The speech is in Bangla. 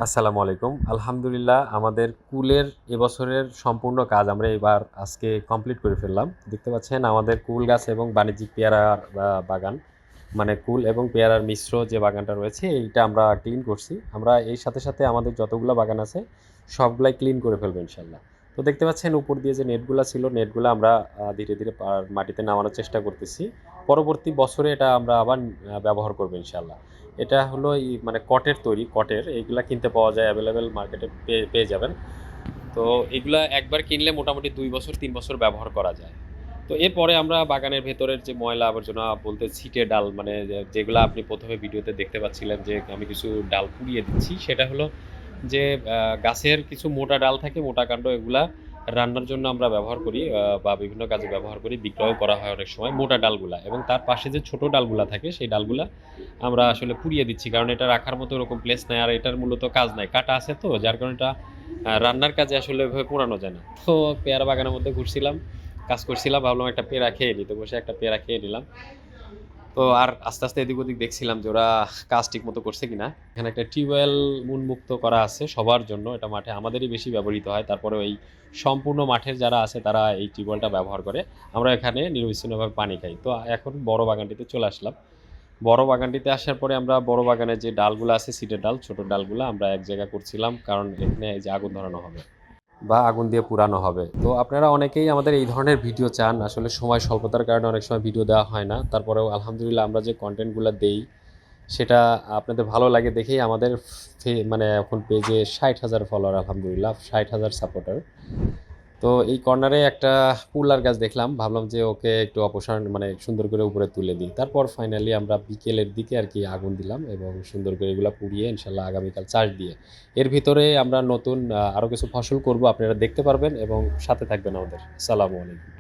আসসালামু আলাইকুম। আলহামদুলিল্লাহ আমাদের কুলের এবছরের সম্পূর্ণ কাজ আমরা এবার আজকে কমপ্লিট করে ফেললাম। দেখতে পাচ্ছেন আমাদের কুল গাছ এবং বাণিজ্যিক পেয়ারার বাগান, মানে কুল এবং পেয়ারার মিশ্র যে বাগানটা রয়েছে এইটা আমরা ক্লিন করছি। আমরা এই সাথে আমাদের যতগুলা বাগান আছে সবগুলাই ক্লিন করে ফেলবো ইনশাআল্লাহ। তো দেখতে পাচ্ছেন উপর দিয়ে যে নেটগুলা ছিল, নেটগুলা আমরা ধীরে মাটিতে নামানোর চেষ্টা করতেছি। পরবর্তী বছরে এটা আমরা আবার ব্যবহার করবো ইনশাআল্লাহ। এটা হলো মানে কটের তৈরি, কটের এইগুলা কিনতে পাওয়া যায়, অ্যাভেলেবেল মার্কেটে পেয়ে যাবেন। তো এগুলা একবার কিনলে মোটামুটি ২ বছর ৩ বছর ব্যবহার করা যায়। তো এরপরে আমরা বাগানের ভেতরের যে ময়লা আবর্জনা বলতে ছিটে ডাল, মানে যেগুলো আপনি প্রথমে ভিডিওতে দেখতে পাচ্ছিলেন যে আমি কিছু ডাল পুড়িয়ে দিচ্ছি, সেটা হলো যে গাছের কিছু মোটা ডাল থাকে, মোটা কাণ্ড, এগুলা রান্নার জন্য আমরা ব্যবহার করি বা বিভিন্ন কাজে ব্যবহার করি, বিক্রয় করা হয় অনেক সময় মোটা ডালগুলা। এবং তার পাশে যে ছোট ডালগুলা থাকে সেই ডালগুলা আমরা আসলে পুড়িয়ে দিচ্ছি, কারণ এটা রাখার মতো ওরকম প্লেস নাই, আর এটার মূলত কাজ নাই, কাটা আছে, তো যার কারণে এটা রান্নার কাজে আসলে ওইভাবে পোড়ানো যায় না। তো পেয়ারা বাগানের মধ্যে ঘুরছিলাম, কাজ করছিলাম, ভাবলাম একটা পেয়ারা খেয়ে নিই, তো বসে একটা পেয়ারা খেয়ে নিলাম। তো আর আস্তে এদিক ওদিক দেখছিলাম যে ওরা কাজ ঠিক মতো করছে কিনা। এখানে একটা টিউবওয়েল উন্মুক্ত করা আছে সবার জন্য, এটা মাঠে আমাদেরই বেশি ব্যবহৃত হয়, তারপরে এই সম্পূর্ণ মাঠের যারা আছে তারা এই টিউবওয়েলটা ব্যবহার করে। আমরা এখানে নিরবিচ্ছিন্নভাবে পানি খাই। তো এখন বড় বাগানটিতে চলে আসলাম। বড় বাগানটিতে আসার পরে আমরা বড় বাগানের যে ডালগুলো আছে, সিডের ডাল, ছোট ডালগুলো আমরা এক জায়গায় করছিলাম, কারণ এখানে এই যে আগুন ধরানো হবে বা আগুন দিয়ে পুড়ানো হবে। তো আপনারা অনেকেই আমাদের এই ধরনের ভিডিও চান, আসলে সময় স্বল্পতার কারণে অনেক সময় ভিডিও দেওয়া হয় না, তারপরেও আলহামদুলিল্লাহ আমরা যে কন্টেন্টগুলো দেই সেটা আপনাদের ভালো লাগে দেখেই আমাদের মানে এখন পেজে ৬০,০০০ ফলোয়ার, আলহামদুলিল্লাহ ৬০,০০০ সাপোর্টার। তো এই কর্নারে একটা পুলার গাছ দেখলাম, ভাবলাম যে ওকে একটু অপসারণ মানে সুন্দর করে উপরে তুলে দিই। তারপর ফাইনালি আমরা বিকেলের দিকে আর কি আগুন দিলাম এবং সুন্দর করে এগুলো পুড়িয়ে ইনশাল্লাহ আগামীকাল চাষ দিয়ে এর ভিতরে আমরা নতুন আরও কিছু ফসল করব, আপনারা দেখতে পারবেন এবং সাথে থাকবেন আমাদের। আসসালামু আলাইকুম।